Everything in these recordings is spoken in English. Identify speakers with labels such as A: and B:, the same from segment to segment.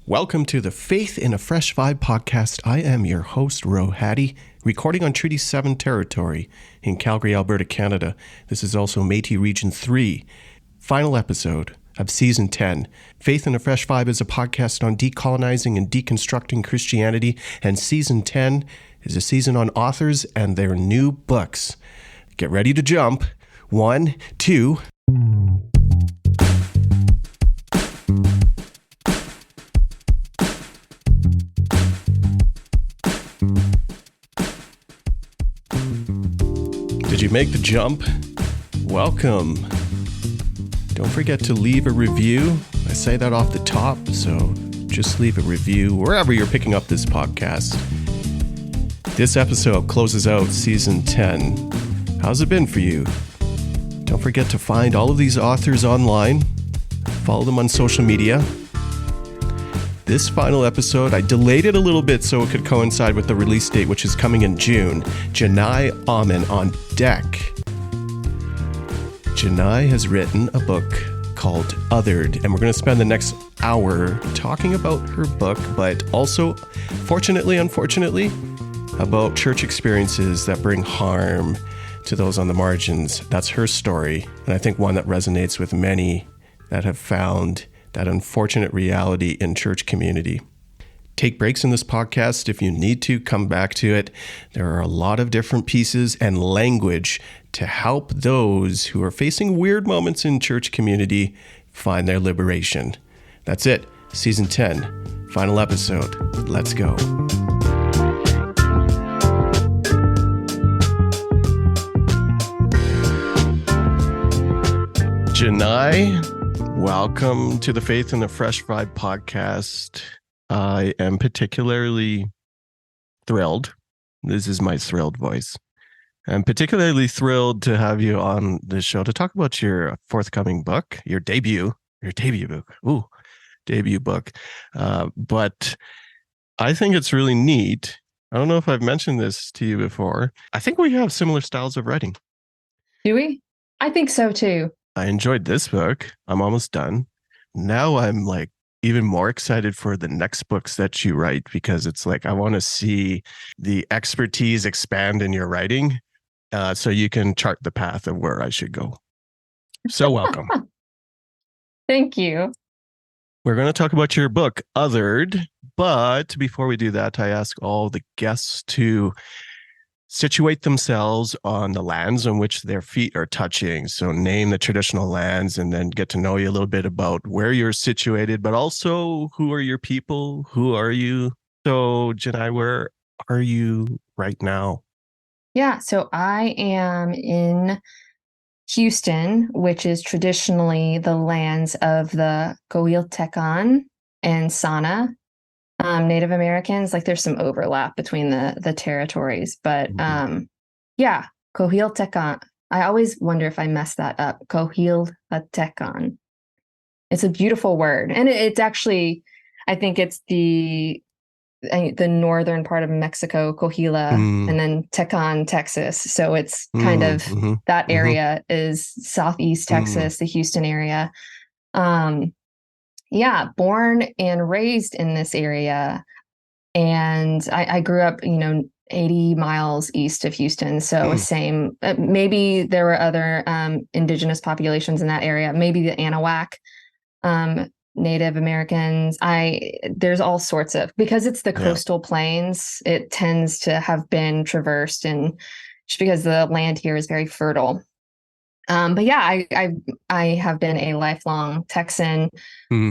A: Welcome to the Faith in a Fresh Vibe podcast. I am your host, Rohadi, recording on Treaty 7 territory in Calgary, Alberta, Canada. This is also Métis Region 3, final episode of Season 10. Faith in a Fresh Vibe is a podcast on decolonizing and deconstructing Christianity, and Season 10 is a season on authors and their new books. Get ready to jump. 1, 2... Did you make the jump? Welcome. Don't forget to leave a review. I say that off the top, so just leave a review wherever you're picking up this podcast. This episode closes out Season 10. How's it been for you? Don't forget to find all of these authors online. Follow them on social media. This final episode, I delayed it a little bit so it could coincide with the release date, which is coming in June. Jenai Auman on deck. Jenai has written a book called Othered, and we're going to spend the next hour talking about her book, but also, fortunately, unfortunately, about church experiences that bring harm to those on the margins. That's her story, and I think one that resonates with many that have found that unfortunate reality in church community. Take breaks in this podcast if you need to, come back to it. There are a lot of different pieces and language to help those who are facing weird moments in church community find their liberation. That's it. Season 10, final episode. Let's go. Jenai, welcome to the Faith in the Fresh Vibe podcast. I am particularly thrilled. This is my thrilled voice. I'm particularly thrilled to have you on this show to talk about your forthcoming book, your debut book. Ooh, debut book. But I think it's really neat. I don't know if I've mentioned this to you before. I think we have similar styles of writing.
B: Do we? I think so too.
A: I enjoyed this book. I'm almost done. Now I'm like even more excited for the next books that you write, because it's like I want to see the expertise expand in your writing so you can chart the path of where I should go. So welcome.
B: Thank you.
A: We're going to talk about your book, Othered. But before we do that, I ask all the guests to situate themselves on the lands on which their feet are touching. So name the traditional lands and then get to know you a little bit about where you're situated, but also who are your people? Who are you? So Jenai, where are you right now?
B: Yeah, so I am in Houston, which is traditionally the lands of the Cohiltecan and Sana Native Americans. Like there's some overlap between the territories, but yeah, Cohiltecan. I always wonder if I messed that up. Cohiltecan. It's a beautiful word, and it's actually, I think it's the northern part of Mexico, Coahuila, and then Tecan, Texas. So it's kind of that area is Southeast Texas, the Houston area. Yeah, born and raised in this area. And I grew up, 80 miles east of Houston. So same, maybe there were other indigenous populations in that area, maybe the Anahuac, Native Americans. There's all sorts of, because it's the coastal plains, it tends to have been traversed, and just because the land here is very fertile. But yeah, I have been a lifelong Texan.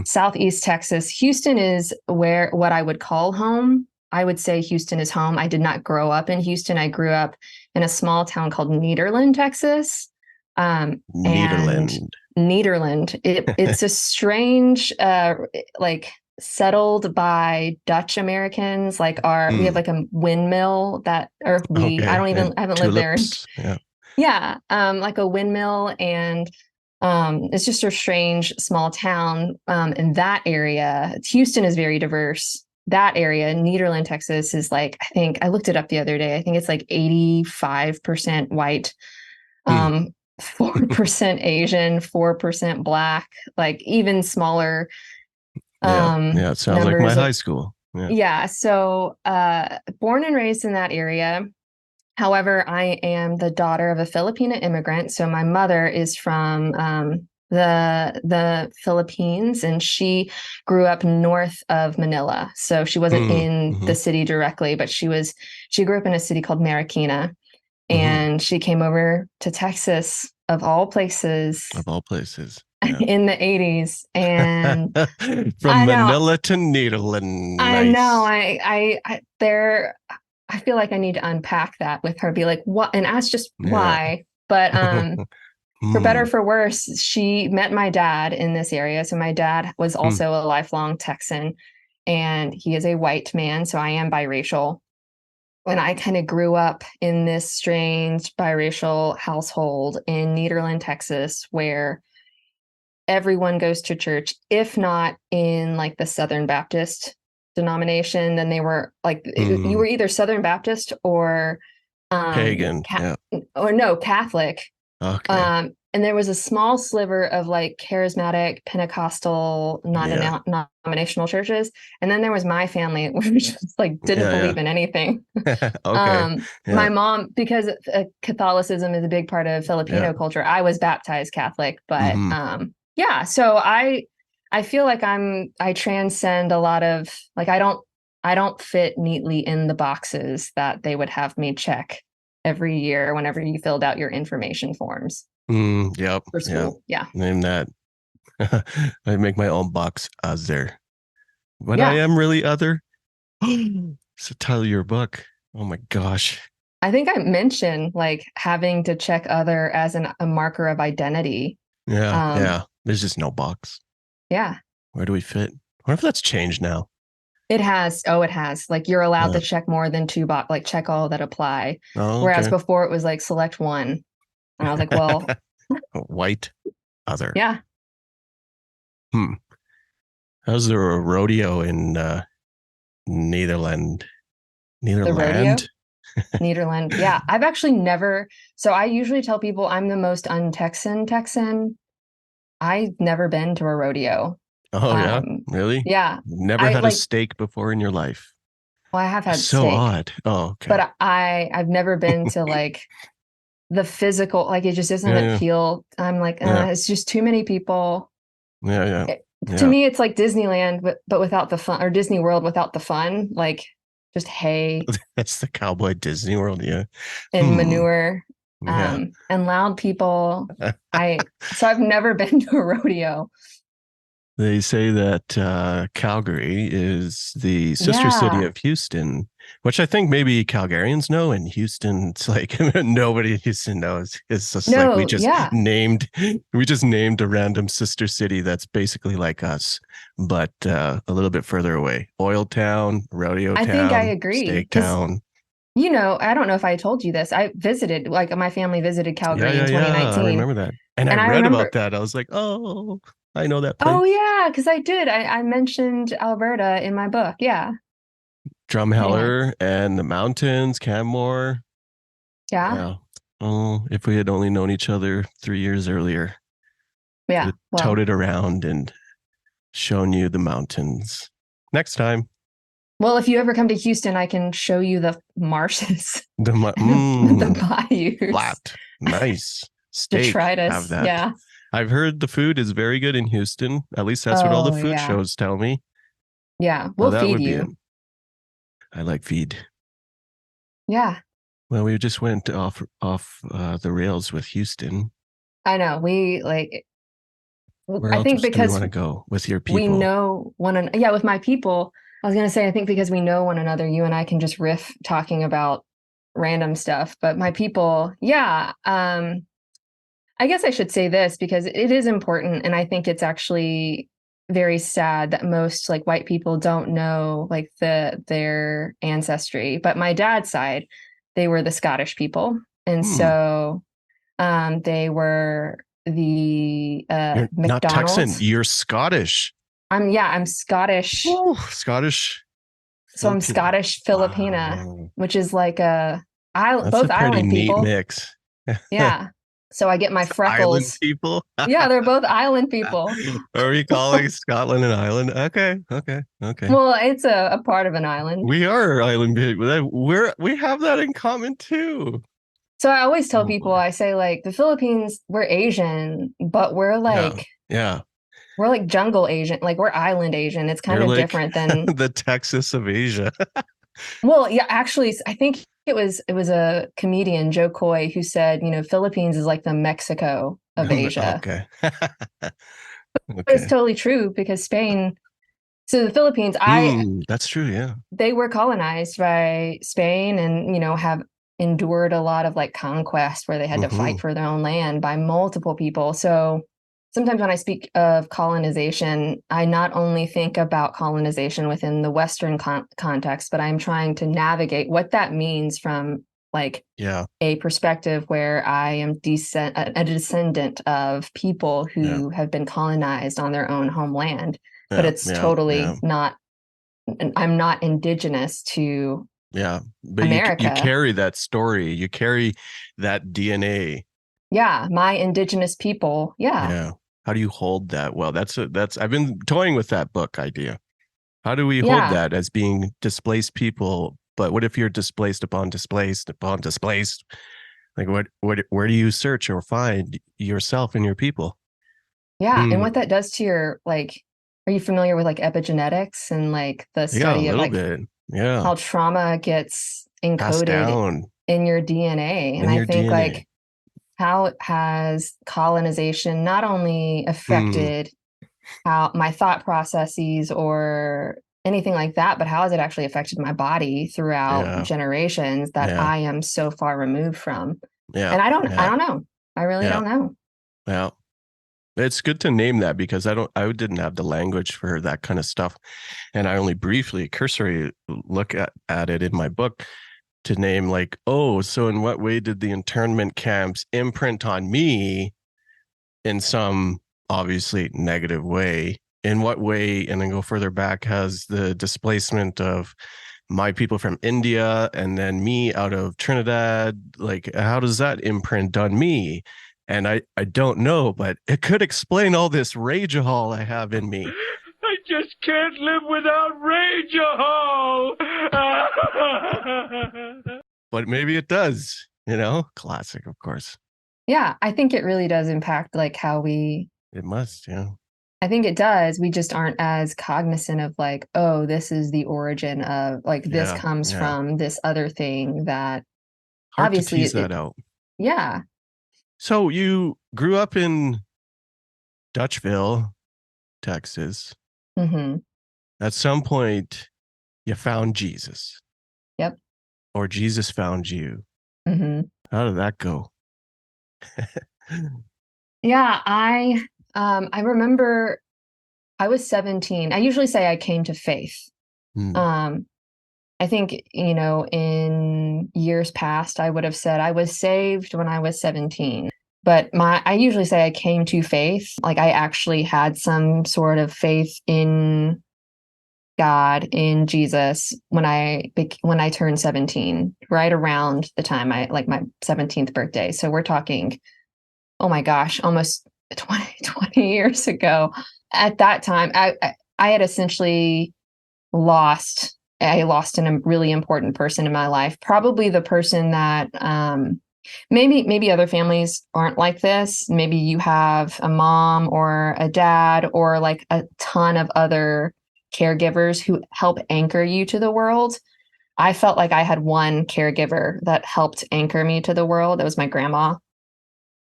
B: Southeast Texas. Houston is what I would call home. I would say Houston is home. I did not grow up in Houston. I grew up in a small town called Nederland, Texas.
A: Nederland.
B: It's a strange, settled by Dutch Americans. We have like a windmill I haven't lived there. Yeah, like a windmill, and it's just a strange small town in that area. Houston is very diverse. That area, Nederland, Texas, is I think I looked it up the other day. I think it's like 85% white, 4% Asian, 4% Black, like even smaller
A: Yeah. Yeah. It sounds like my
B: Numbers
A: high
B: of,
A: school. Yeah.
B: yeah. So, born and raised in that area. However, I am the daughter of a Filipino immigrant. So my mother is from the Philippines, and she grew up north of Manila. So she wasn't in
A: Mm-hmm.
B: the city directly, but she grew up in a city called Marikina,
A: Mm-hmm.
B: and she came over to Texas of all places
A: Of all places. Yeah.
B: in the 80s. And
A: From
B: I know,
A: Manila to Nederland.
B: I know,
A: Nice.
B: there. I feel like I need to unpack that with her, be like, what, and ask just
A: Yeah.
B: why. But for better or
A: Hmm.
B: for worse, she met my dad in this area. So my dad was
A: Hmm.
B: also a lifelong Texan, and he is a white man. So I am biracial. And I kind of grew up in this strange biracial household in Nederland, Texas, where everyone goes to church, if not in like the Southern Baptist denomination, then they were like, you
A: Hmm.
B: were either Southern Baptist or
A: Pagan. Yeah.
B: or no, Catholic.
A: Okay.
B: And there was a small sliver of like charismatic Pentecostal
A: Yeah.
B: non-denominational churches. And then there was my family, which just like didn't
A: Yeah.
B: believe in anything.
A: Yeah. Okay.
B: My
A: Yeah.
B: mom, because Catholicism is a big part of
A: Yeah.
B: Filipino culture, I was baptized Catholic, but
A: Hmm.
B: yeah, so I feel like I transcend a lot of like I don't fit neatly in the boxes that they would have me check every year whenever you filled out your information forms
A: Mm, yep.
B: for
A: Yeah.
B: school. Yeah.
A: Name that. I make my own box other. But I
B: Yeah.
A: am really other. So tell your book. Oh my gosh.
B: I think I mentioned like having to check other as a marker of identity.
A: Yeah.
B: Um,
A: Yeah. There's just no box.
B: yeah.
A: Where do we fit? What if that's changed now?
B: It has. Oh, it has. Like you're allowed
A: Yeah.
B: to check more than two box, like check all that apply.
A: Oh,
B: Whereas
A: okay.
B: before it was like select one. And I was like, well,
A: White other.
B: yeah,
A: Hmm. How's there a rodeo in Netherland?
B: the rodeo,
A: Netherland?
B: Nederland. Yeah, I've actually never. So I usually tell people I'm the most un-Texan Texan. I've never been to a rodeo.
A: Oh yeah,
B: Um,
A: really?
B: yeah,
A: Never
B: I
A: had a
B: like.
A: steak before in your life.
B: Well, I have
A: That's
B: had
A: so
B: steak,
A: odd. Oh, okay.
B: but I've never been to like the physical. Like it just doesn't
A: Yeah, yeah,
B: appeal. I'm like,
A: yeah,
B: it's just too many people.
A: yeah, yeah,
B: It, to
A: yeah.
B: me, it's like Disneyland, but without the fun, or Disney World without the fun. Like just hay
A: That's the cowboy Disney World. Yeah.
B: and
A: Hmm.
B: manure,
A: Yeah.
B: and loud people. So I've never been to a rodeo.
A: They say that Calgary is the sister city
B: Yeah.
A: of Houston, which I think maybe Calgarians know, and Houston, it's like nobody in Houston knows. It's just like
B: No, yeah.
A: we just named a random sister city that's basically like us, but a little bit further away. Oil Town, Rodeo
B: I think I
A: Town,
B: agree
A: Steak
B: because
A: Town.
B: I don't know if I told you this. I visited, like my family visited
A: Yeah,
B: Calgary in
A: yeah, yeah. I
B: 2019,
A: remember that. And I
B: and I
A: read about
B: remember.
A: that. I was like, oh, I know that
B: Oh
A: place.
B: yeah, because I did. I mentioned Alberta in my book. Yeah. Anyway,
A: Drumheller and the mountains, Canmore.
B: yeah,
A: Yeah. Oh, if we had only known each other 3 years earlier, could
B: yeah.
A: have
B: Well,
A: toted around and shown you the mountains. Next time,
B: if you ever come to Houston, I can show you the marshes
A: the
B: and the bayous,
A: flat, nice steak. Have
B: detritus.
A: that.
B: Yeah.
A: I've heard the food is very good in Houston. At least that's what all the
B: Oh
A: food
B: yeah,
A: shows tell me.
B: yeah.
A: So
B: We'll
A: that
B: feed
A: would be it.
B: you.
A: I like feed.
B: Yeah,
A: Well, we just went off the rails with Houston.
B: I know. We like.
A: Where
B: I think
A: else do we
B: because
A: want to go with your
B: we
A: people?
B: know yeah, with my people, I was gonna say I think because we know one another, you and I can just riff talking about random stuff. But my people, yeah, I guess I should say this because it is important, and I think it's actually very sad that most like white people don't know like their ancestry. But my dad's side, they were the Scottish people, and
A: Hmm.
B: so they were the
A: You're not Texan.
B: McDonald's.
A: You're Scottish.
B: I'm Scottish.
A: Woo, Scottish
B: So I'm
A: Filipino.
B: Scottish Filipina,
A: Wow.
B: which is like
A: That's a
B: both
A: pretty
B: island
A: neat
B: people.
A: mix.
B: Yeah. So I get my
A: Island
B: freckles.
A: people.
B: Yeah, they're both island people.
A: Are we calling Scotland an island? Okay, okay, okay.
B: Well, it's a part of an island.
A: We are island people. We have that in common too.
B: So I always tell
A: Oh
B: people,
A: boy.
B: I say like the Philippines, we're Asian, but
A: Yeah, yeah.
B: we're like jungle Asian, like we're island Asian. It's kind
A: You're
B: of
A: like
B: different than,
A: the Texas of Asia.
B: well, yeah, actually, I think it was a comedian, Joe Coy, who said, Philippines is like the Mexico of Asia.
A: Okay.
B: But it's
A: Okay.
B: totally true because so the Philippines,
A: That's true. Yeah.
B: they were colonized by Spain and, have endured a lot of like conquest where they had to
A: Hmm.
B: fight for their own land by multiple people. So sometimes when I speak of colonization, I not only think about colonization within the Western context, but I'm trying to navigate what that means from like
A: Yeah.
B: a perspective where I am a descendant of people
A: Yeah.
B: who have been colonized on their own homeland. But
A: Yeah.
B: it's
A: Yeah. Yeah.
B: totally not, I'm not indigenous to
A: Yeah. But you
B: America.
A: carry that story. You carry that DNA.
B: Yeah, my indigenous people. Yeah.
A: Yeah. How do you hold that? Well, that's I've been toying with that book idea. How do we hold
B: Yeah.
A: that as being displaced people? But what if you're displaced upon displaced upon displaced? Like what where do you search or find yourself and your people?
B: Yeah. And
A: Mm,
B: what that does to your, like, are you familiar with like epigenetics and like the
A: yeah, a
B: study of
A: little
B: like
A: bit. Yeah.
B: how trauma gets
A: Passed
B: encoded
A: down
B: in your DNA? And
A: in
B: I
A: your
B: think
A: DNA.
B: like how has colonization not only
A: Mm,
B: affected how my thought processes or anything like that, but how has it actually affected my body throughout
A: yeah.
B: generations that
A: Yeah.
B: I am so far removed from?
A: Yeah.
B: And I
A: Yeah.
B: don't know. I really
A: Yeah.
B: don't know.
A: Yeah. It's good to name that because I didn't have the language for that kind of stuff. And I only briefly cursory look at it in my book to name like, oh, so in what way did the internment camps imprint on me in some obviously negative way? In what way, and then go further back, has the displacement of my people from India and then me out of Trinidad, like how does that imprint on me? And I don't know, but it could explain all this rage hall I have in me.
C: I just can't live without Rage Hall.
A: But maybe it does, classic, of course.
B: Yeah, I think it really does impact like how we
A: It must, yeah.
B: I think it does. We just aren't as cognizant of like, oh, this is the origin of like this
A: Yeah,
B: comes
A: yeah.
B: from this other thing that
A: Hard to
B: obviously
A: tease that out.
B: yeah.
A: So you grew up in Dutchville, Texas.
B: Hmm.
A: At some point, you found Jesus,
B: Yep.
A: or Jesus found you.
B: Hmm.
A: How did that go?
B: Yeah, I remember I was 17. I usually say I came to faith.
A: Hmm.
B: Um I think, in years past I would have said I was saved when I was 17. But I usually say I came to faith. Like I actually had some sort of faith in God, in Jesus when I turned 17, right around the time I like my 17th birthday. So we're talking, oh my gosh, almost 20 years ago. At that time, I had essentially I lost a really important person in my life. Probably the person that maybe other families aren't like this. Maybe you have a mom or a dad or like a ton of other caregivers who help anchor you to the world. I felt like I had one caregiver that helped anchor me to the world. That was my grandma.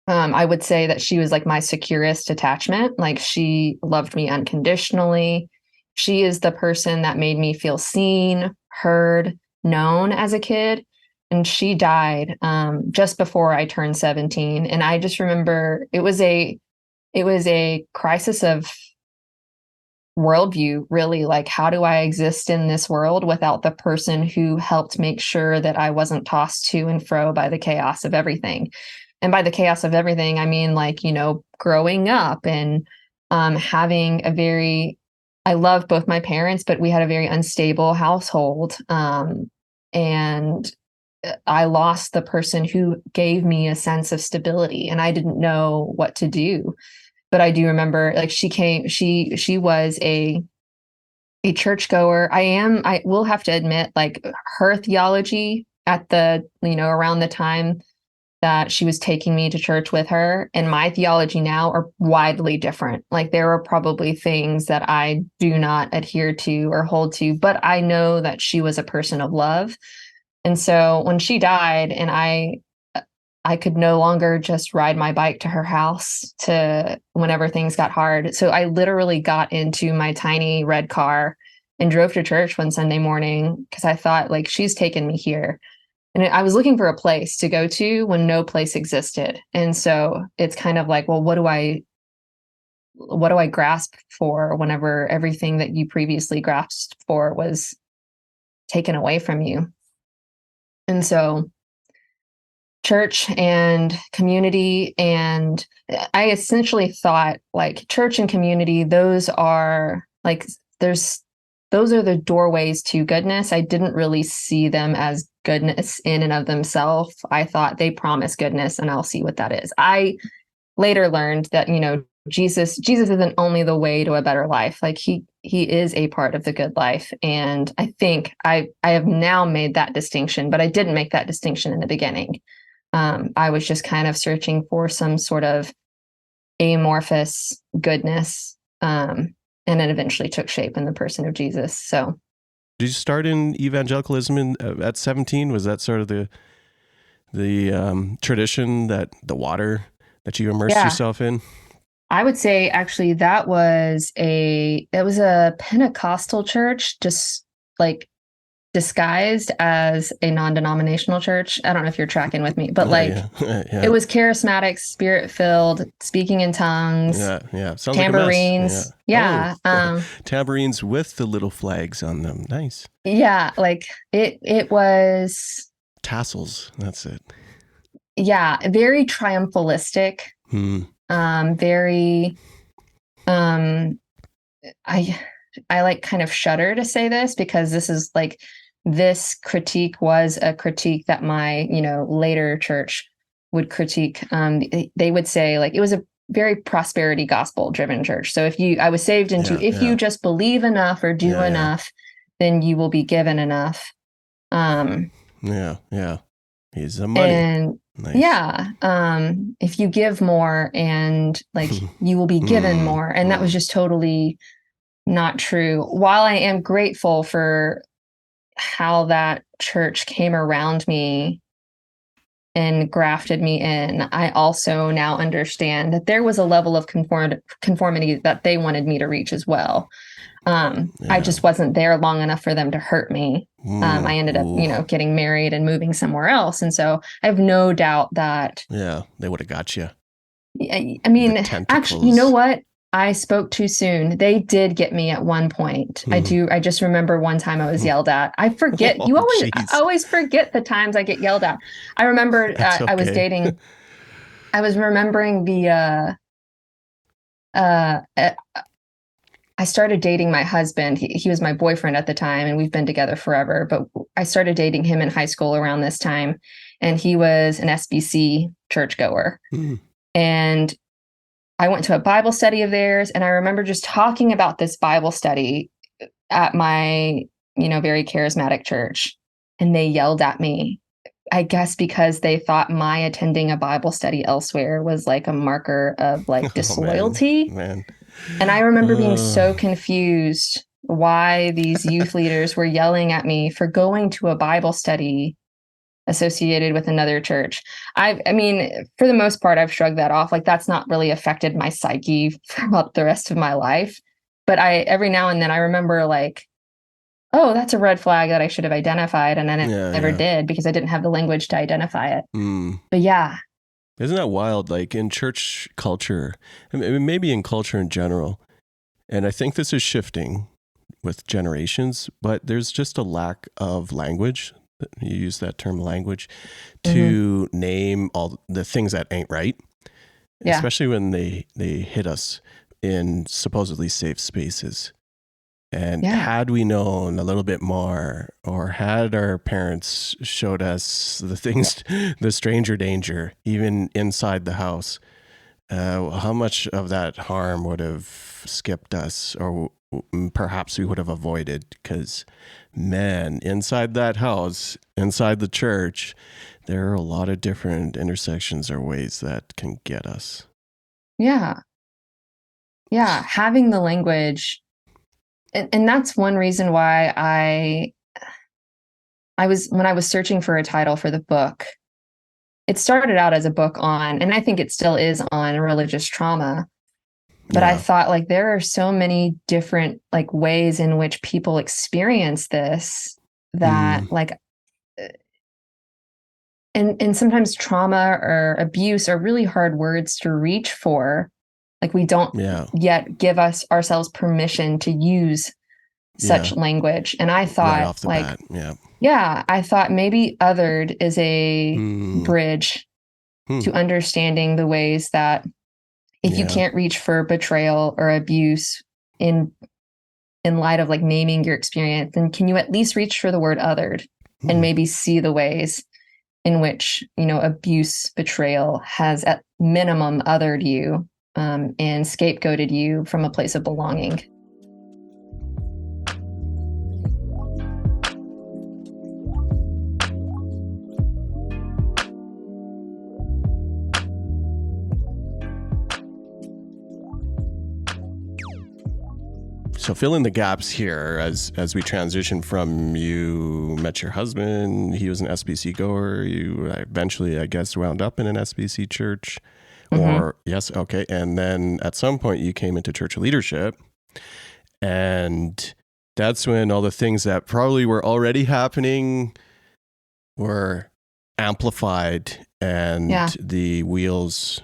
B: I would say that she was like my securest attachment. Like she loved me unconditionally. She is the person that made me feel seen, heard, known as a kid. And she died just before I turned 17. And I just remember it was a crisis of worldview, really. Like, how do I exist in this world without the person who helped make sure that I wasn't tossed to and fro by the chaos of everything? And by the chaos of everything, I mean like, growing up and having I love both my parents, but we had a very unstable household. And I lost the person who gave me a sense of stability, and I didn't know what to do. But I do remember, like, she was a churchgoer. I will have to admit, like, her theology at the, around the time that she was taking me to church with her and my theology now are widely different. Like, there are probably things that I do not adhere to or hold to, but I know that she was a person of love. And so when she died and I could no longer just ride my bike to her house to whenever things got hard. So I literally got into my tiny red car and drove to church one Sunday morning because I thought, like, she's taken me here. And I was looking for a place to go to when no place existed. And so it's kind of like, well, what do I grasp for whenever everything that you previously grasped for was taken away from you? And so church and community, and I essentially thought, like, church and community, those are the doorways to goodness. I didn't really see them as goodness in and of themselves. I thought they promise goodness and I'll see what that is. I later learned that, Jesus isn't only the way to a better life. Like, he is a part of the good life. And I think I have now made that distinction, but I didn't make that distinction in the beginning. I was just kind of searching for some sort of amorphous goodness. And it eventually took shape in the person of Jesus. So,
A: did you start in evangelicalism at 17? Was that sort of the tradition, that the water that you immersed yourself in?
B: I would say actually that was a Pentecostal church, just like disguised as a non-denominational church. I don't know if you're tracking with me, but it was charismatic, spirit-filled, speaking in tongues.
A: Yeah. Sounds
B: tambourines.
A: Like a mess.
B: Yeah.
A: Tambourines with the little flags on them. Nice.
B: Yeah, like it was
A: tassels. That's it.
B: Yeah, very triumphalistic. Very I like kind of shudder to say this because this critique was a critique that my, later church would critique. They would say, like, it was a very prosperity gospel driven church. So I was saved into, you just believe enough or do enough, then you will be given enough.
A: He's the money.
B: And nice. If you give more and you will be given more. And that was just totally not true. While I am grateful for how that church came around me and grafted me in, I also now understand that there was a level of conformity that they wanted me to reach as well. I just wasn't there long enough for them to hurt me. I ended up, getting married and moving somewhere else. And so I have no doubt that...
A: Yeah, they would have got you.
B: I mean, actually, you know what? I spoke too soon. They did get me at one point. I just remember one time I was yelled at. I forget. I always forget the times I get yelled at. I remember I was dating. I was remembering I started dating my husband. He was my boyfriend at the time, and we've been together forever. But I started dating him in high school around this time, and he was an SBC churchgoer. And I went to a Bible study of theirs, and I remember just talking about this Bible study at my, very charismatic church, and they yelled at me. I guess because they thought my attending a Bible study elsewhere was like a marker of disloyalty.
A: Man.
B: And I remember being so confused why these youth leaders were yelling at me for going to a Bible study associated with another church. I mean, for the most part, I've shrugged that off. Like, that's not really affected my psyche throughout the rest of my life. But every now and then I remember oh, that's a red flag that I should have identified. And then I never did because I didn't have the language to identify it. But yeah.
A: Isn't that wild? Like, in church culture, I mean, maybe in culture in general, and I think this is shifting with generations, but there's just a lack of language. You use that term language to name all the things that ain't right, especially when they hit us in supposedly safe spaces. And had we known a little bit more, or had our parents showed us the things, the stranger danger, even inside the house, how much of that harm would have skipped us, or perhaps we would have avoided? Because, man, inside that house, inside the church, there are a lot of different intersections or ways that can get us.
B: Yeah. Yeah. Having the language. And that's one reason why when I was searching for a title for the book, it started out as a book on, and I think it still is, on religious trauma. But I thought, like, there are so many different, like, ways in which people experience this that like, and sometimes trauma or abuse are really hard words to reach for. Like, we don't yet give ourselves permission to use such language. And I thought,
A: right off the bat,
B: I thought maybe othered is a bridge to understanding the ways that if you can't reach for betrayal or abuse in light of, like, naming your experience, then can you at least reach for the word othered and maybe see the ways in which, abuse, betrayal has at minimum othered you and scapegoated you from a place of belonging.
A: So fill in the gaps here as we transition from you met your husband, he was an SBC goer, you eventually, I guess, wound up in an SBC church, or yes, okay, and then at some point you came into church leadership, and that's when all the things that probably were already happening were amplified, and the wheels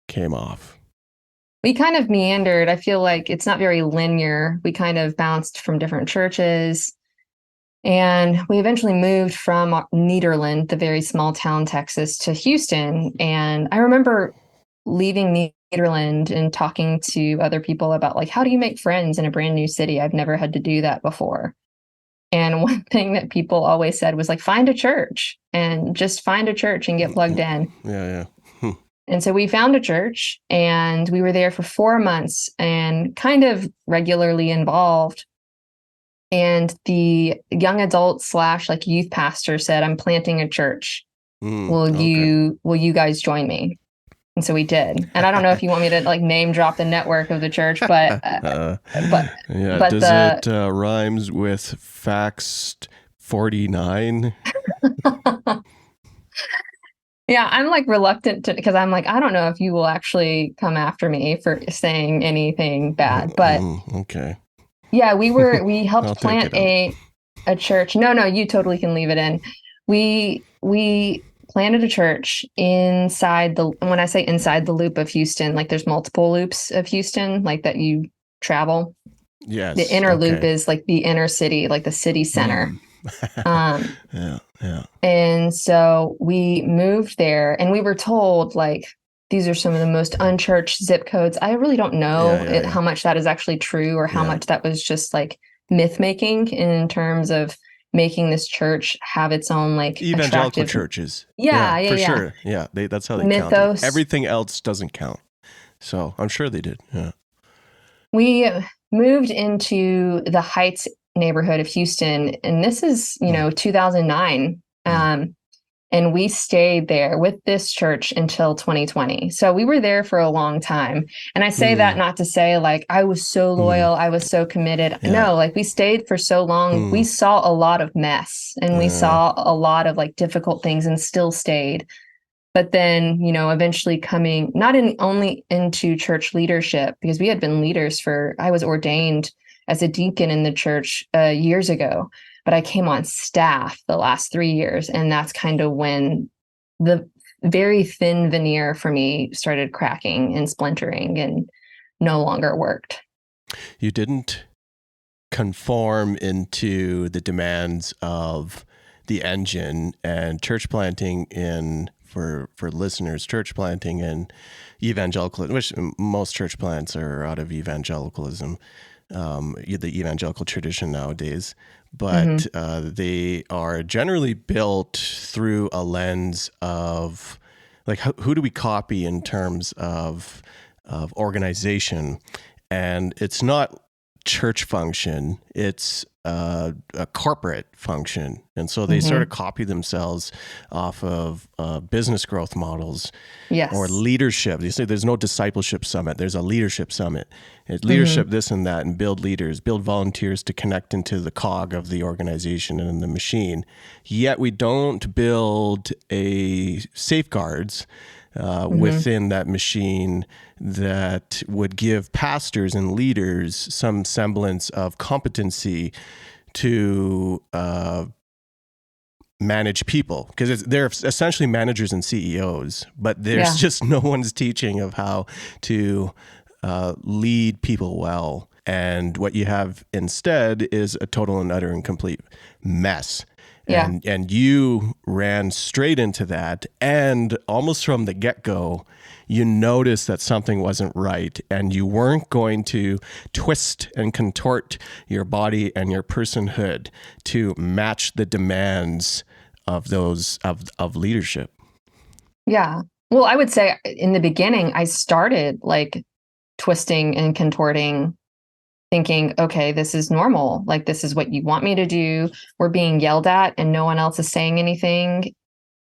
A: came off.
B: We kind of meandered. I feel like it's not very linear. We kind of bounced from different churches. And we eventually moved from Nederland, the very small town, Texas, to Houston. And I remember leaving Nederland and talking to other people about, like, how do you make friends in a brand new city? I've never had to do that before. And one thing that people always said was, like, find a church and just find a church and get plugged in.
A: Yeah.
B: And so we found a church, and we were there for 4 months and kind of regularly involved. And the young adult / like youth pastor said, I'm planting a church. Will you guys join me? And so we did. And I don't know if you want me to, like, name drop the network of the church, but
A: does it rhymes with Fax 49?
B: Yeah, I'm, like, reluctant to, because I'm like, I don't know if you will actually come after me for saying anything bad, but
A: okay.
B: Yeah, we helped plant a church. No, you totally can leave it in. We planted a church inside when I say inside the loop of Houston, like, there's multiple loops of Houston, like, that you travel.
A: Yes.
B: The inner loop is, like, the inner city, like the city center.
A: Yeah.
B: And so we moved there, and we were told, like, these are some of the most unchurched zip codes. I really don't know how much that is actually true, or how much that was just, like, myth making in terms of making this church have its own, like,
A: evangelical churches. For sure. Yeah, that's how they
B: mythos.
A: Count. Everything else doesn't count. So I'm sure they did. Yeah.
B: We moved into the Heights neighborhood of Houston, and this is 2009. And we stayed there with this church until 2020. So we were there for a long time. And I say that not to say, like, I was so loyal, I was so committed. Yeah. No, like, we stayed for so long. We saw a lot of mess, and we saw a lot of, like, difficult things, and still stayed. But then, eventually coming only into church leadership, because we had been leaders I was ordained as a deacon in the church years ago. But I came on staff the last 3 years, and that's kind of when the very thin veneer for me started cracking and splintering and no longer worked.
A: You didn't conform into the demands of the engine and church planting for listeners, church planting and evangelicalism, which most church plants are out of evangelicalism. the evangelical tradition nowadays, but
B: Mm-hmm.
A: they are generally built through a lens of like, who do we copy in terms of organization? And it's not church function, it's a corporate function. And so they sort of
B: Mm-hmm.
A: copy themselves off of business growth models or
B: Yes.
A: leadership. You say there's no discipleship summit, there's a leadership summit. It's leadership,
B: Mm-hmm.
A: this and that, and build leaders, build volunteers to connect into the cog of the organization and the machine. Yet we don't build a safeguards
B: Mm-hmm.
A: within that machine that would give pastors and leaders some semblance of competency to manage people, because they're essentially managers and CEOs, but there's
B: Yeah.
A: just no one's teaching of how to lead people well. And what you have instead is a total and utter and complete mess.
B: Yeah.
A: And you ran straight into that, and almost from the get-go, you noticed that something wasn't right, and you weren't going to twist and contort your body and your personhood to match the demands of those of leadership.
B: Yeah. Well, I would say in the beginning, I started like twisting and contorting, thinking, okay, this is normal. Like, this is what you want me to do. We're being yelled at and no one else is saying anything.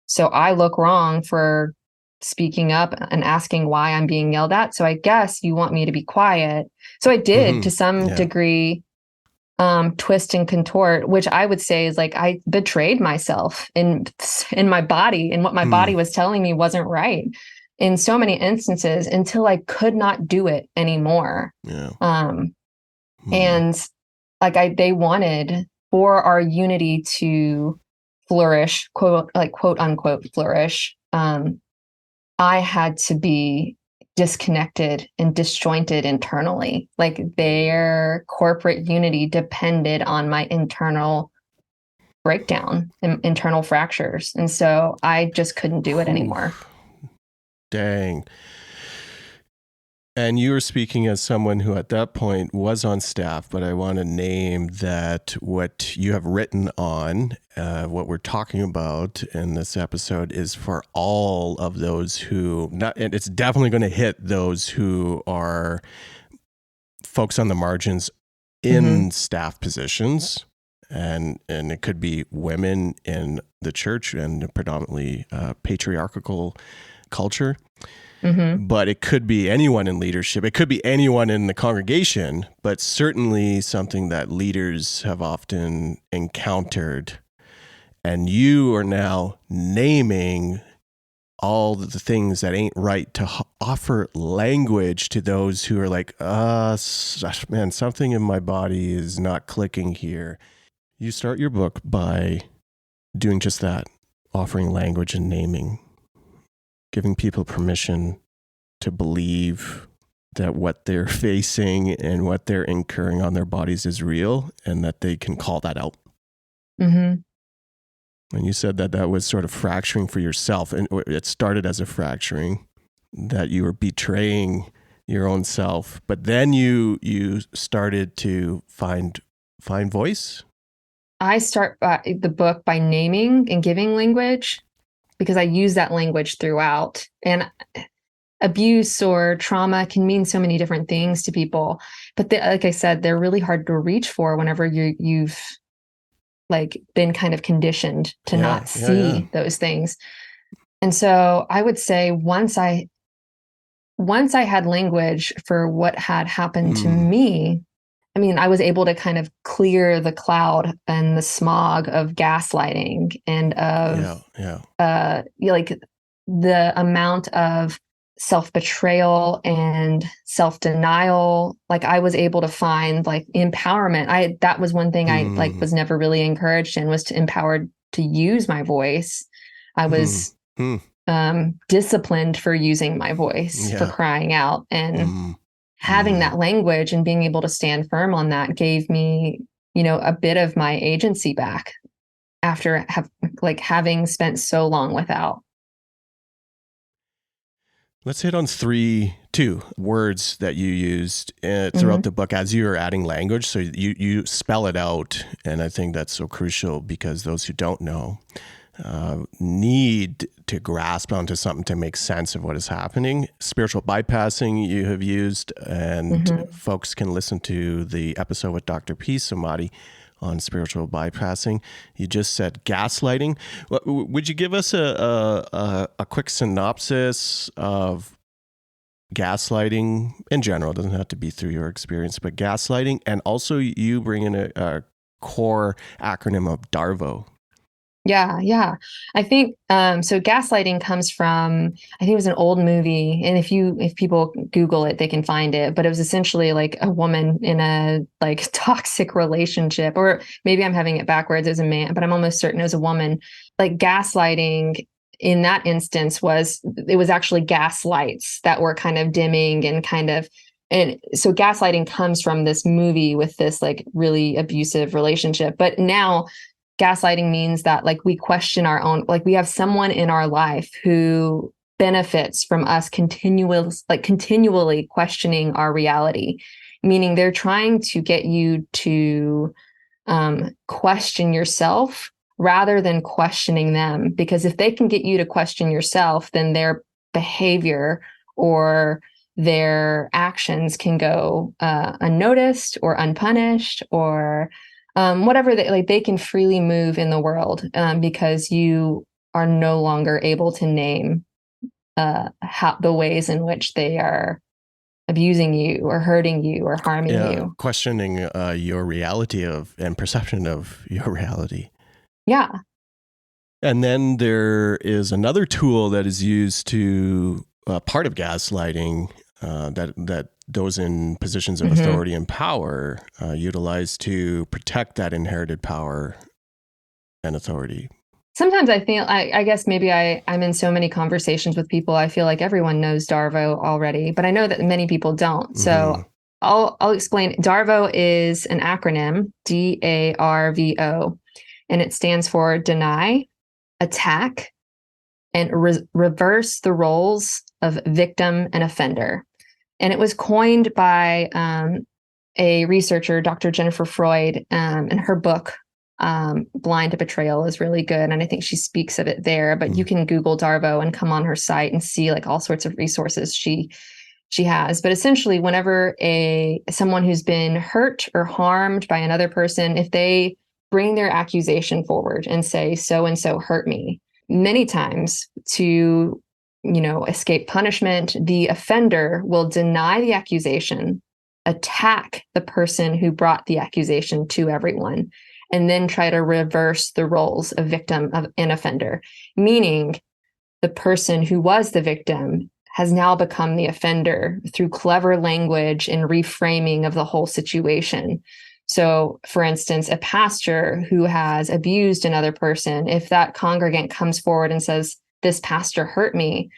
B: So I look wrong for speaking up and asking why I'm being yelled at. So I guess you want me to be quiet. So I did to some
A: Yeah.
B: degree twist and contort, which I would say is like I betrayed myself in my body, and what my body was telling me wasn't right in so many instances until I could not do it anymore.
A: Yeah.
B: And like they wanted for our unity to flourish, quote unquote flourish. I had to be disconnected and disjointed internally. Like their corporate unity depended on my internal breakdown and internal fractures. And so I just couldn't do it anymore.
A: Dang. And you were speaking as someone who at that point was on staff, but I want to name that what you have written on, what we're talking about in this episode is for all of those who, and it's definitely going to hit those who are folks on the margins in staff positions. And it could be women in the church and predominantly patriarchal culture. But it could be anyone in leadership. It could be anyone in the congregation, but certainly something that leaders have often encountered. And you are now naming all the things that ain't right to offer language to those who are like, man, something in my body is not clicking here. You start your book by doing just that, offering language and naming, giving people permission to believe that what they're facing and what they're incurring on their bodies is real, and that they can call that out. And you said that that was sort of fracturing for yourself, and it started as a fracturing, that you were betraying your own self, but then you started to find voice.
B: I start the book by naming and giving language because I use that language throughout. And abuse or trauma can mean so many different things to people. But like I said, they're really hard to reach for whenever you've like been kind of conditioned to not see those things. And so I would say once I had language for what had happened to me, I mean, I was able to kind of clear the cloud and the smog of gaslighting and of like the amount of self-betrayal and self-denial. Like I was able to find like empowerment. That was one thing I like was never really encouraged in, was to empowered to use my voice. I was disciplined for using my voice, for crying out, and having that language and being able to stand firm on that gave me, a bit of my agency back after having spent so long without.
A: Let's hit on two words that you used throughout the book as you were adding language. So you spell it out. And I think that's so crucial because those who don't know need to grasp onto something to make sense of what is happening. Spiritual bypassing you have used, and folks can listen to the episode with Dr. P. Samadi on spiritual bypassing. You just said gaslighting. Would you give us a quick synopsis of gaslighting in general? It doesn't have to be through your experience, but gaslighting, and also you bring in a core acronym of DARVO.
B: Yeah. I think so gaslighting comes from, I think it was an old movie, and if people Google it, they can find it, but it was essentially like a woman in a like toxic relationship, or maybe I'm having it backwards, as a man, but I'm almost certain it was a woman. Like gaslighting in that instance was actually gas lights that were kind of dimming and so gaslighting comes from this movie with this like really abusive relationship. But now gaslighting means that like we question our own, like we have someone in our life who benefits from us continually questioning our reality, meaning they're trying to get you to question yourself rather than questioning them. Because if they can get you to question yourself, then their behavior or their actions can go unnoticed or unpunished, or whatever they can freely move in the world because you are no longer able to name the ways in which they are abusing you or hurting you or harming you.
A: Questioning your reality and perception of your reality.
B: Yeah.
A: And then there is another tool that is used to part of gaslighting that those in positions of authority and power utilize to protect that inherited power and authority.
B: Sometimes I feel, I guess maybe I'm in so many conversations with people, I feel like everyone knows DARVO already, but I know that many people don't. So I'll explain. DARVO is an acronym, DARVO, and it stands for deny, attack, and reverse the roles of victim and offender. And it was coined by a researcher, Dr. Jennifer Freud, and her book, Blind to Betrayal, is really good. And I think she speaks of it there, but you can Google DARVO and come on her site and see like all sorts of resources she has. But essentially, whenever someone who's been hurt or harmed by another person, if they bring their accusation forward and say, so-and-so hurt me, many times to escape punishment, the offender will deny the accusation, attack the person who brought the accusation to everyone, and then try to reverse the roles of victim and offender, meaning the person who was the victim has now become the offender through clever language and reframing of the whole situation. So, for instance, a pastor who has abused another person, if that congregant comes forward and says, "This pastor hurt me,"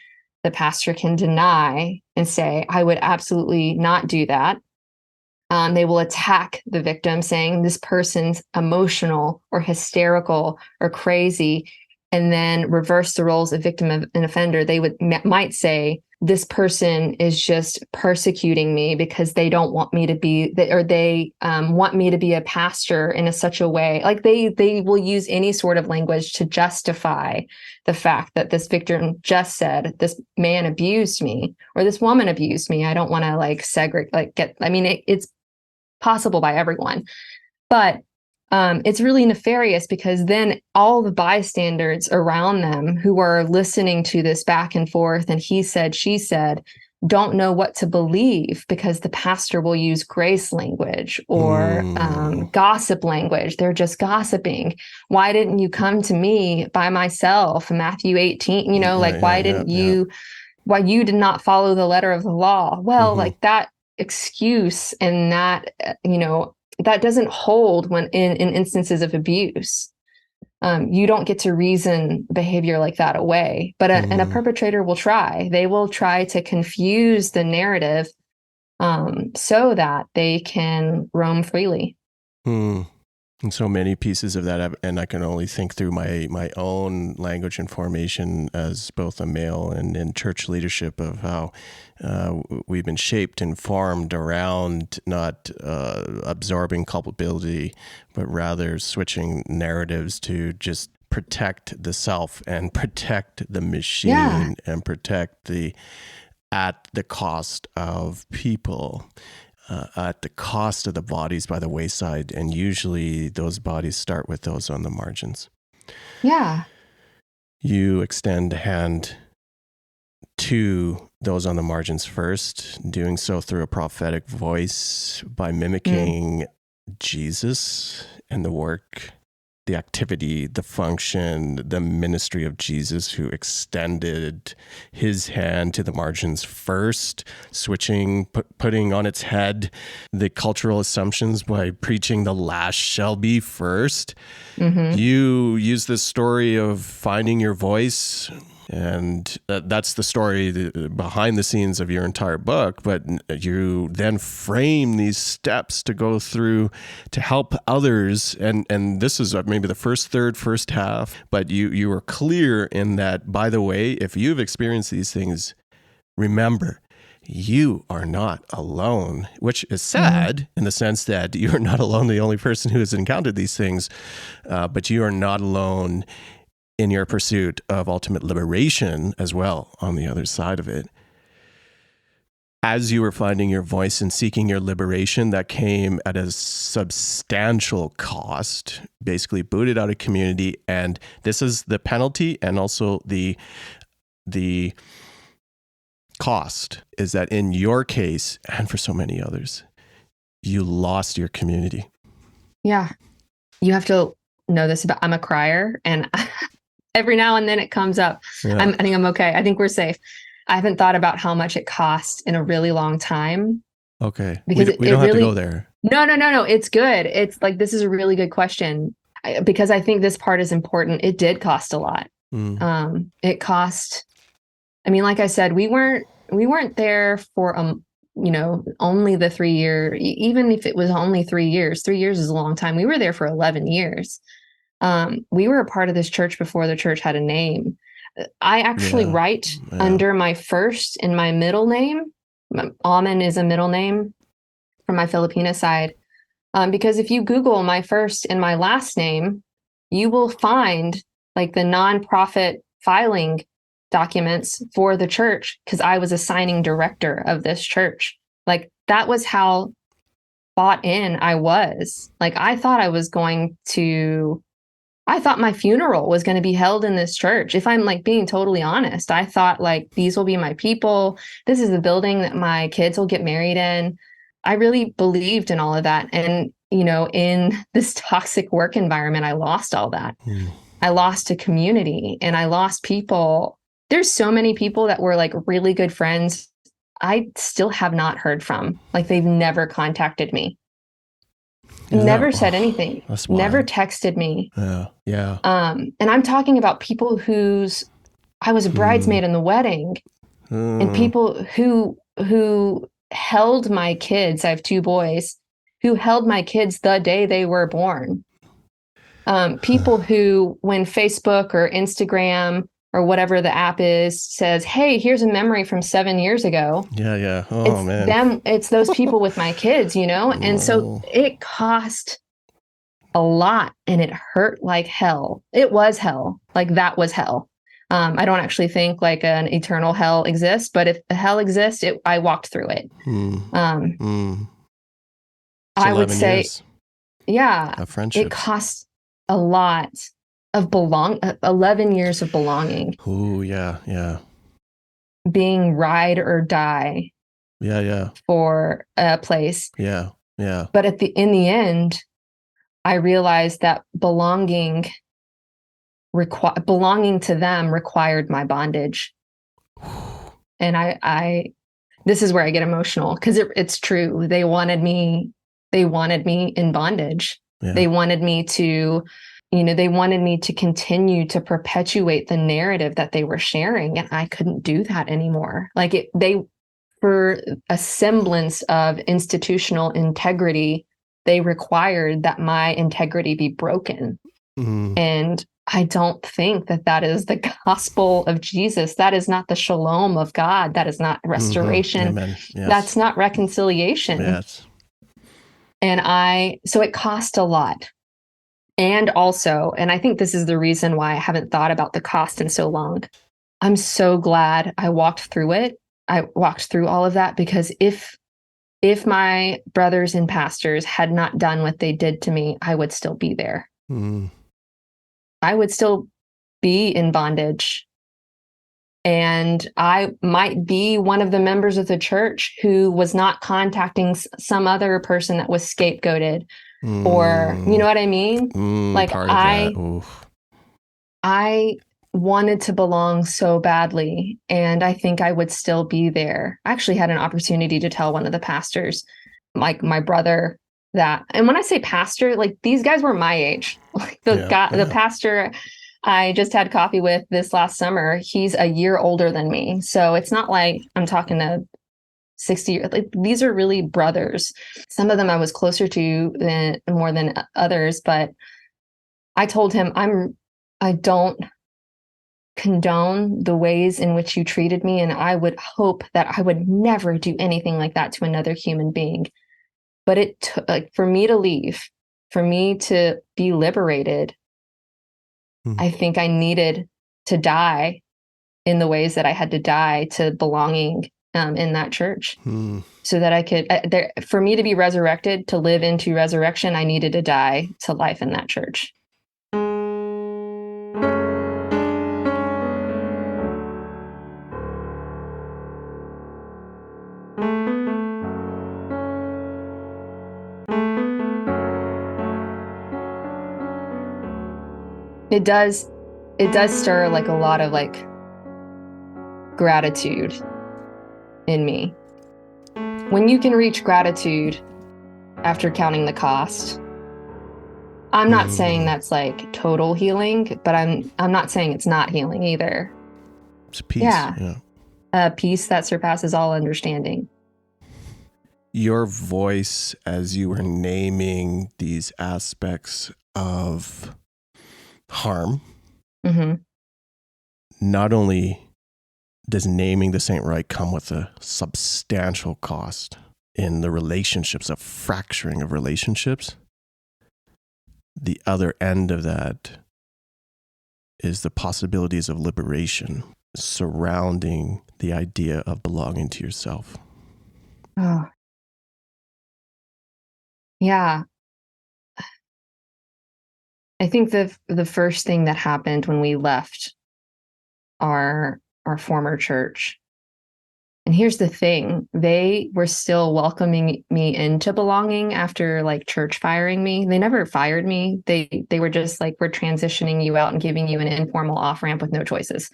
B: the pastor can deny and say, "I would absolutely not do that." They will attack the victim, saying this person's emotional or hysterical or crazy, and then reverse the roles of victim and offender. They might say, this person is just persecuting me because they don't want me to be, or they want me to be a pastor in such a way. Like they will use any sort of language to justify the fact that this victim just said, this man abused me or this woman abused me. I don't want to segregate, it's possible by everyone, but it's really nefarious because then all the bystanders around them who are listening to this back and forth and he said, she said, don't know what to believe because the pastor will use grace language or gossip language. They're just gossiping. Why didn't you come to me by myself? Matthew 18, why you did not follow the letter of the law? Well, that excuse and that, that doesn't hold when in instances of abuse. You don't get to reason behavior like that away, but and a perpetrator will try. They will try to confuse the narrative so that they can roam freely.
A: And so many pieces of that, and I can only think through my own language and formation as both a male and in church leadership of how we've been shaped and formed around not absorbing culpability, but rather switching narratives to just protect the self and protect the machine and protect at the cost of people. At the cost of the bodies by the wayside. And usually those bodies start with those on the margins.
B: Yeah.
A: You extend a hand to those on the margins first, doing so through a prophetic voice by mimicking Jesus and the work, the activity, the function, the ministry of Jesus, who extended his hand to the margins first, switching, putting on its head the cultural assumptions by preaching the last shall be first. Mm-hmm. You use this story of finding your voice, and that's the story behind the scenes of your entire book. But you then frame these steps to go through to help others. And this is maybe the first half, but you were clear in that, by the way, if you've experienced these things, remember, you are not alone, which is sad in the sense that you are not alone, the only person who has encountered these things, but you are not alone in your pursuit of ultimate liberation as well on the other side of it. As you were finding your voice and seeking your liberation, that came at a substantial cost, basically booted out of community. And this is the penalty, and also the cost is that in your case, and for so many others, you lost your community.
B: Yeah. You have to know this about, I'm a crier, and every now and then it comes up.
A: Yeah.
B: I think I'm okay. I think we're safe. I haven't thought about how much it cost in a really long time.
A: Okay.
B: Because
A: we don't have to go there.
B: No. It's good. It's like, this is a really good question, because I think this part is important. It did cost a lot. It cost, I mean, like I said, we weren't there for, only the 3 year, even if it was only 3 years, 3 years is a long time. We were there for 11 years. We were a part of this church before the church had a name. I actually write under my first and my middle name. Auman is a middle name from my Filipina side. Because if you Google my first and my last name, you will find like the nonprofit filing documents for the church, because I was a signing director of this church. Like, that was how bought in I was. Like, I thought my funeral was going to be held in this church. If I'm like being totally honest, I thought like, these will be my people. This is the building that my kids will get married in. I really believed in all of that. And, in this toxic work environment, I lost all that. I lost a community, and I lost people. There's so many people that were like really good friends I still have not heard from. Like, they've never contacted me. Never said anything. Never texted me.
A: Yeah.
B: And I'm talking about people I was a bridesmaid in the wedding, and people who held my kids. I have 2 boys who held my kids the day they were born. People who, when Facebook or Instagram or whatever the app is says, "Hey, here's a memory from 7 years ago."
A: Yeah. Oh, man.
B: It's those people with my kids, And so it cost a lot, and it hurt like hell. It was hell. Like, that was hell. I don't actually think like an eternal hell exists, but if the hell exists, I walked through it. I would say,
A: a friendship.
B: It cost a lot of 11 years of belonging.
A: Oh, yeah.
B: Being ride or die.
A: Yeah.
B: For a place.
A: Yeah.
B: But in the end, I realized that belonging to them required my bondage. And I this is where I get emotional, because it's true. They wanted me in bondage.
A: Yeah.
B: They wanted me to, continue to perpetuate the narrative that they were sharing. And I couldn't do that anymore. Like, for a semblance of institutional integrity, they required that my integrity be broken. And I don't think that that is the gospel of Jesus. That is not the shalom of God. That is not restoration.
A: Amen. Yes.
B: That's not reconciliation.
A: Yes.
B: And so it cost a lot. And also, and I think this is the reason why I haven't thought about the cost in so long. I'm so glad I walked through it. I walked through all of that, because if my brothers and pastors had not done what they did to me, I would still be there. I would still be in bondage. And I might be one of the members of the church who was not contacting some other person that was scapegoated, or, you know what I mean? Like I wanted to belong so badly, and I think I would still be there. I actually had an opportunity to tell one of the pastors, like my brother, that, and when I say pastor, like these guys were my age. Like the pastor I just had coffee with this last summer, he's a year older than me. So it's not like I'm talking to 60, like these are really brothers. Some of them I was closer to more than others, but I told him, I don't condone the ways in which you treated me, and I would hope that I would never do anything like that to another human being. But it took, like, for me to leave, for me to be liberated, I think I needed to die in the ways that I had to die to belonging in that church, so that I could, for me to be resurrected, to live into resurrection, I needed to die to life in that church. It does stir like a lot of like gratitude in me. When you can reach gratitude after counting the cost, I'm not saying that's like total healing, but I'm not saying it's not healing either.
A: It's peace.
B: Yeah. A peace that surpasses all understanding.
A: Your voice, as you were naming these aspects of harm, not only does naming this ain't right come with a substantial cost in the relationships, a fracturing of relationships, the other end of that is the possibilities of liberation surrounding the idea of belonging to yourself.
B: Oh, yeah. I think the first thing that happened when we left our former church, and here's the thing, they were still welcoming me into belonging after like church firing me. They never fired me. They were just like, we're transitioning you out and giving you an informal off-ramp with no choices.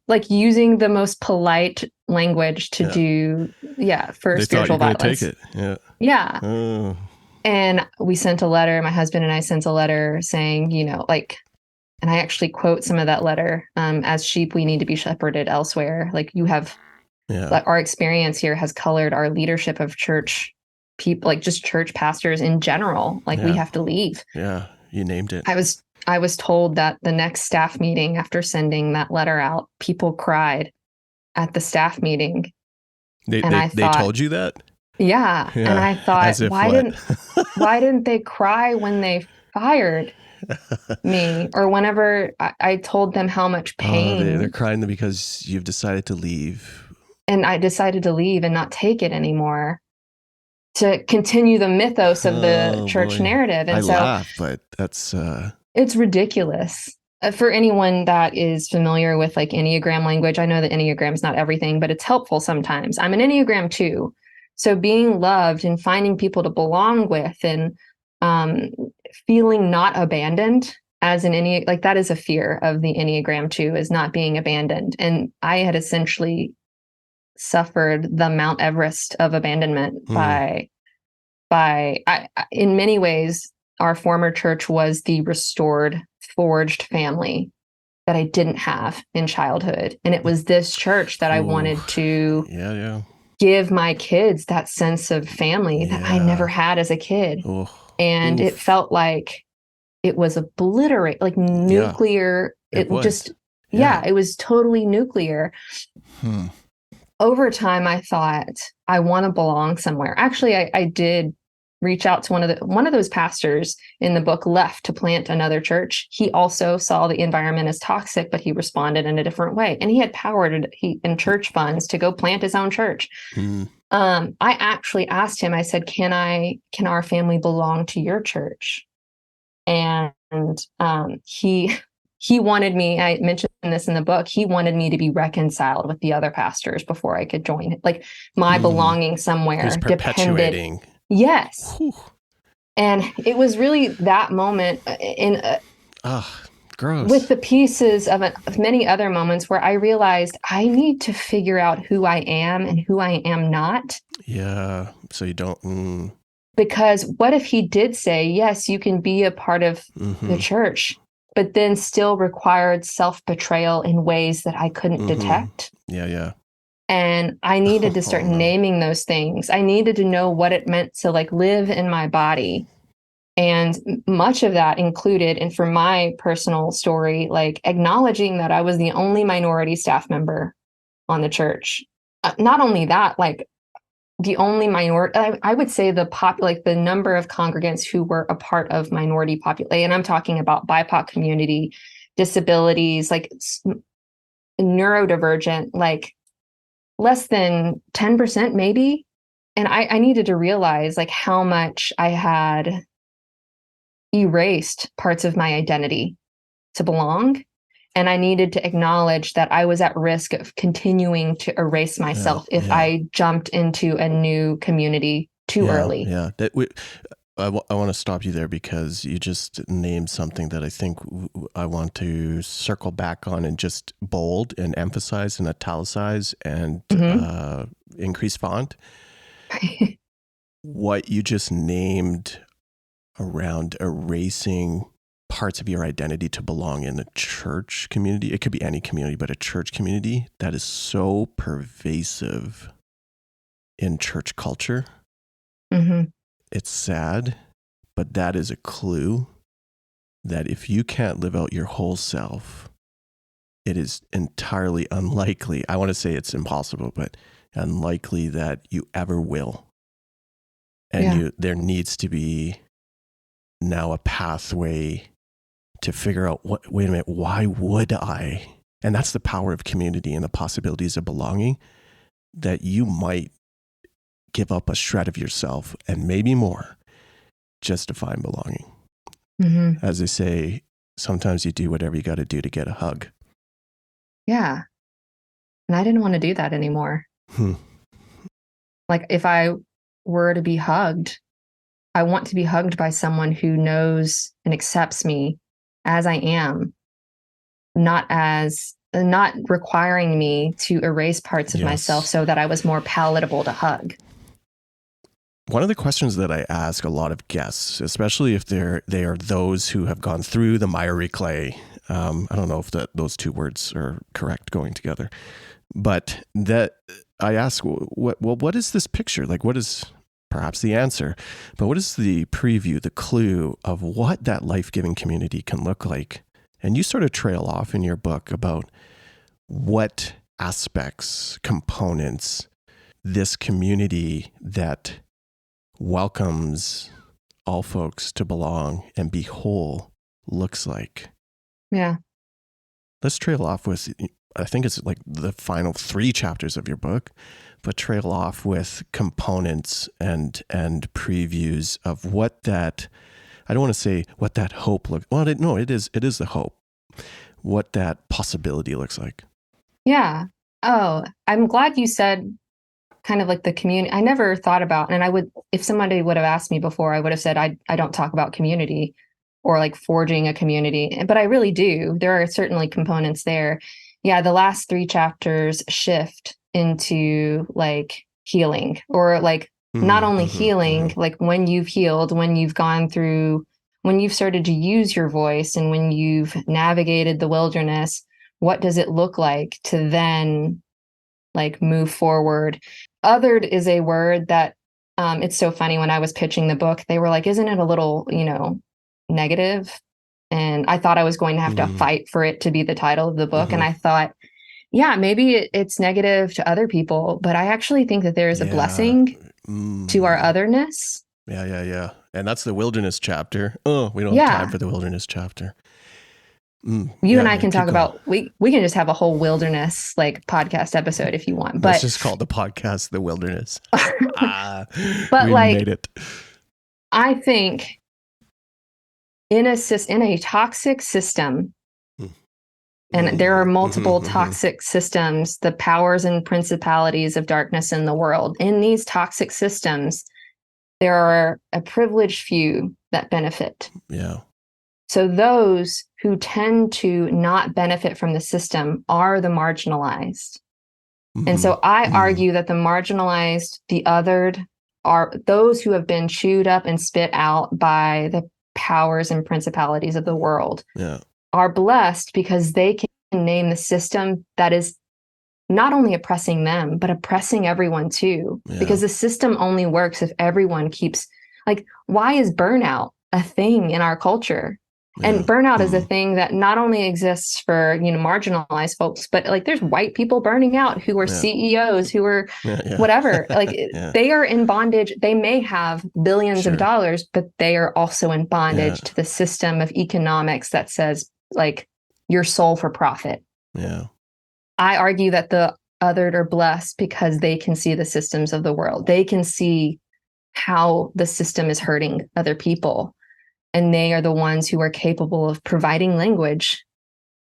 B: Like using the most polite language to do, for
A: they
B: spiritual
A: thought you were
B: violence.
A: Take it.
B: Yeah.
A: Oh. And
B: we sent a letter, my husband and I sent a letter saying, like, and I actually quote some of that letter, as sheep, we need to be shepherded elsewhere. Like you have, like our experience here has colored our leadership of church people, like just church pastors in general. Like we have to leave.
A: Yeah. You named it.
B: I was told that the next staff meeting after sending that letter out, people cried at the staff meeting.
A: They told you that?
B: Yeah. And I thought, why didn't they cry when they fired me, or whenever I told them how much pain?
A: They're crying because you've decided to leave.
B: And I decided to leave and not take it anymore, to continue the mythos of the church narrative. And
A: I laugh, but that's...
B: It's ridiculous. For anyone that is familiar with like Enneagram language, I know that Enneagram is not everything, but it's helpful sometimes. I'm an Enneagram 2. So being loved and finding people to belong with, and feeling not abandoned as an Enneagram, like that is a fear of the Enneagram 2, is not being abandoned. And I had essentially suffered the Mount Everest of abandonment by in many ways, our former church was the restored, forged family that I didn't have in childhood. And it was this church that I wanted to give my kids that sense of family that I never had as a kid. And it felt like it was obliterate, like nuclear. It was totally nuclear. Over time, I thought, I want to belong somewhere. Actually, I did reach out to one of those pastors in the book left to plant another church. He also saw the environment as toxic, but he responded in a different way. And he had power in church funds to go plant his own church. I actually asked him, I said, can our family belong to your church? And he wanted me, I mentioned this in the book, he wanted me to be reconciled with the other pastors before I could join it. Like my belonging somewhere depended. Yes. Whew. And it was really that moment
A: gross.
B: With the pieces of many other moments where I realized I need to figure out who I am and who I am not.
A: Yeah. So you don't.
B: Because what if he did say, yes, you can be a part of the church, but then still required self-betrayal in ways that I couldn't detect?
A: Yeah.
B: And I needed to start naming those things. I needed to know what it meant to like live in my body. And much of that included, and for my personal story, like acknowledging that I was the only minority staff member on the church. Not only that, like the only minority, I would say the number of congregants who were a part of minority population, and I'm talking about BIPOC community, disabilities, like neurodivergent, like less than 10% maybe. And I needed to realize like how much I had erased parts of my identity to belong. And I needed to acknowledge that I was at risk of continuing to erase myself if I jumped into a new community too early.
A: Yeah. I want to stop you there because you just named something that I think I want to circle back on and just bold and emphasize and italicize and increase font. What you just named around erasing parts of your identity to belong in a church community. It could be any community, but a church community that is so pervasive in church culture. It's sad, but that is a clue that if you can't live out your whole self, it is entirely unlikely. I want to say it's impossible, but unlikely that you ever will. And there needs to be now a pathway to figure out wait a minute, why would I? And that's the power of community and the possibilities of belonging, that you might give up a shred of yourself and maybe more just to find belonging. As they say, sometimes you do whatever you got to do to get a hug.
B: Yeah. And I didn't want to do that anymore. Like if I were to be hugged, I want to be hugged by someone who knows and accepts me as I am, not requiring me to erase parts of myself so that I was more palatable to hug.
A: One of the questions that I ask a lot of guests, especially if they are those who have gone through the miry clay, I don't know if those two words are correct going together, but that I ask, what is this picture? Like, what is perhaps the answer, but what is the preview, the clue of what that life-giving community can look like? And you sort of trail off in your book about what aspects, components, this community that welcomes all folks to belong and be whole looks like.
B: Yeah.
A: Let's trail off with, I think it's like the final 3 chapters of your book, but trail off with components and previews of what that, I don't want to say what that hope looks, well, it is the hope, what that possibility looks like.
B: Yeah. Oh, I'm glad you said kind of like the community. I never thought about, and I would, if somebody would have asked me before, I would have said, I don't talk about community or like forging a community, but I really do. There are certainly components there. Yeah. The last 3 chapters shift into like healing, or like not only healing, like when you've healed, when you've gone through, when you've started to use your voice and when you've navigated the wilderness, what does it look like to then like move forward. Othered is a word that it's so funny. When I was pitching the book, they were like, isn't it a little, negative? And I thought I was going to have to fight for it to be the title of the book. And I thought, yeah, maybe it's negative to other people, but I actually think that there is a blessing to our otherness.
A: Yeah. And that's the wilderness chapter. Oh, we don't have time for the wilderness chapter.
B: You and I can talk about, we can just have a whole wilderness like podcast episode if you want. But
A: let's just call the podcast The Wilderness.
B: But
A: we
B: like,
A: made it.
B: I think in a toxic system, and there are multiple toxic systems, the powers and principalities of darkness in the world. In these toxic systems, there are a privileged few that benefit.
A: Yeah.
B: So those who tend to not benefit from the system are the marginalized. And so I argue that the marginalized, the othered, are those who have been chewed up and spit out by the powers and principalities of the world.
A: Yeah.
B: Are blessed because they can name the system that is not only oppressing them, but oppressing everyone too. Yeah. Because the system only works if everyone keeps, like, why is burnout a thing in our culture? Yeah. And burnout is a thing that not only exists for, marginalized folks, but like there's white people burning out who are CEOs, who are whatever, like they are in bondage. They may have billions of dollars, but they are also in bondage to the system of economics that says like your soul for profit.
A: Yeah.
B: I argue that the othered are blessed because they can see the systems of the world. They can see how the system is hurting other people. And they are the ones who are capable of providing language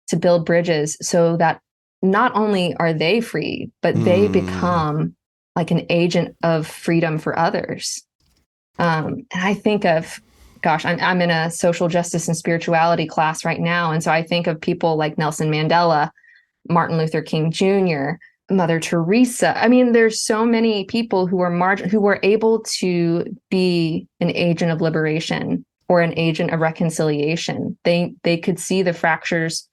B: to build bridges so that not only are they free, but they become like an agent of freedom for others. And I think of, gosh, I'm in a social justice and spirituality class right now. And so I think of people like Nelson Mandela, Martin Luther King Jr., Mother Teresa. I mean, there's so many people who are who were able to be an agent of liberation or an agent of reconciliation. They could see the fractures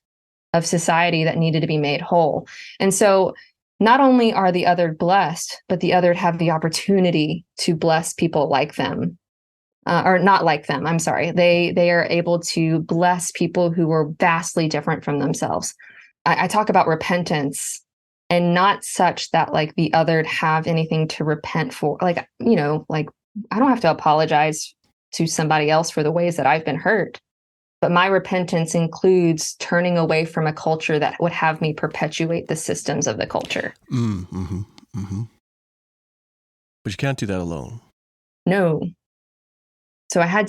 B: of society that needed to be made whole. And so not only are the othered blessed, but the othered have the opportunity to bless people like them. Or not like them, I'm sorry. They are able to bless people who are vastly different from themselves. I talk about repentance, and not such that like the othered have anything to repent for. Like, like I don't have to apologize to somebody else for the ways that I've been hurt. But my repentance includes turning away from a culture that would have me perpetuate the systems of the culture.
A: But you can't do that alone.
B: No. So I had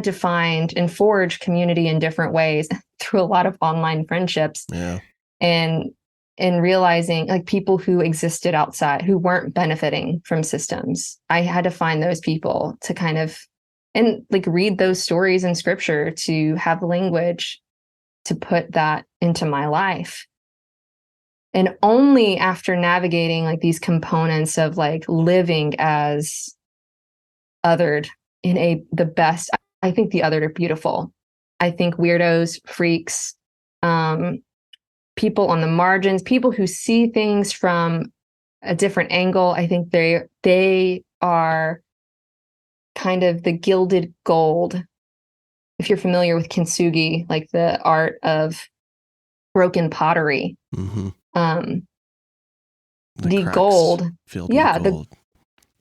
B: to find and forge community in different ways through a lot of online friendships.
A: Yeah.
B: And realizing like people who existed outside, who weren't benefiting from systems. I had to find those people to kind of, and like read those stories in scripture to have language to put that into my life. And only after navigating like these components of like living as othered in the best, I think the othered are beautiful. I think weirdos, freaks, people on the margins, people who see things from a different angle, I think they are kind of the gilded gold. If you're familiar with kintsugi, like the art of broken pottery, the gold,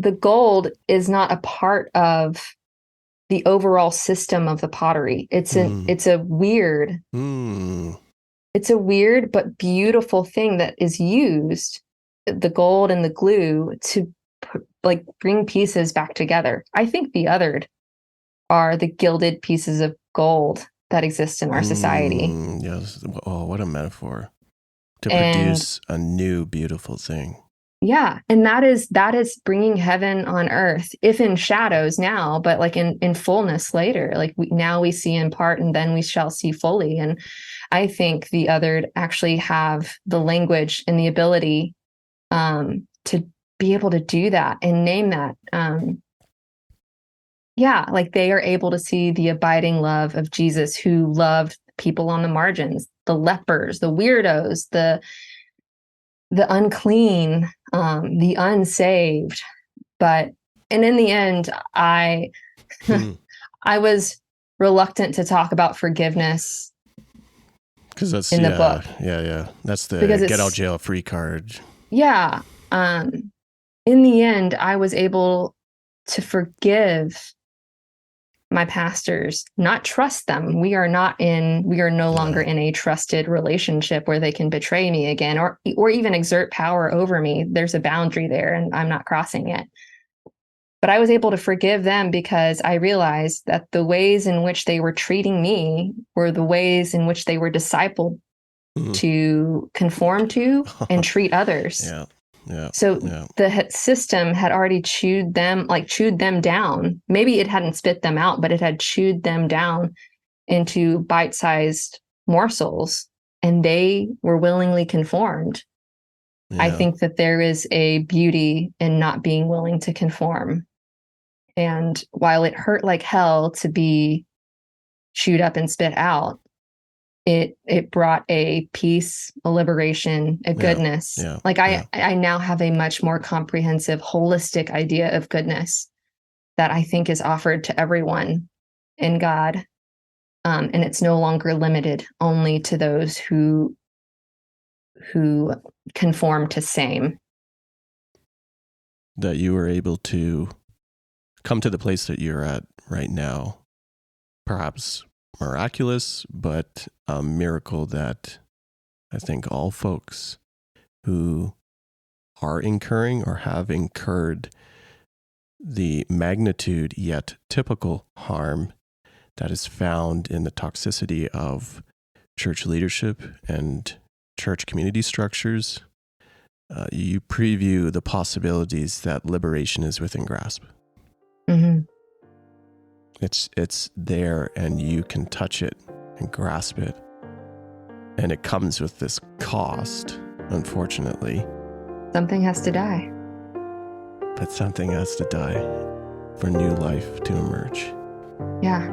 B: the gold is not a part of the overall system of the pottery. It's a weird but beautiful thing that is used, the gold and the glue, to like bring pieces back together. I think the othered are the gilded pieces of gold that exist in our society.
A: Yes. Oh, what a metaphor to produce a new beautiful thing.
B: Yeah. And that is bringing heaven on earth, if in shadows now, but like in fullness later. Like now we see in part and then we shall see fully. And I think the othered actually have the language and the ability to be able to do that and name that. Like they are able to see the abiding love of Jesus, who loved people on the margins, the lepers, the weirdos, the the unclean, the unsaved. And in the end, I was reluctant to talk about forgiveness.
A: Because that's
B: in the book.
A: Yeah. That's the
B: Because
A: get out jail free card.
B: Yeah. In the end, I was able to forgive my pastors, not trust them. We are no longer in a trusted relationship where they can betray me again or even exert power over me. There's a boundary there and I'm not crossing it. But I was able to forgive them because I realized that the ways in which they were treating me were the ways in which they were discipled to conform to and treat others. The system had already chewed them down. Maybe it hadn't spit them out, but it had chewed them down into bite-sized morsels, and they were willingly conformed. Yeah. I think that there is a beauty in not being willing to conform. And while it hurt like hell to be chewed up and spit out, it brought a peace, a liberation, a goodness. I now have a much more comprehensive, holistic idea of goodness that I think is offered to everyone in God. And it's no longer limited only to those who conform to same.
A: That you were able to come to the place that you're at right now, perhaps miraculous, but a miracle that I think all folks who are incurring or have incurred the magnitude yet typical harm that is found in the toxicity of church leadership and church community structures, you preview the possibilities that liberation is within grasp.
B: Mm-hmm.
A: It's there and you can touch it and grasp it. And it comes with this cost, unfortunately.
B: Something has to die.
A: But something has to die for new life to emerge.
B: Yeah.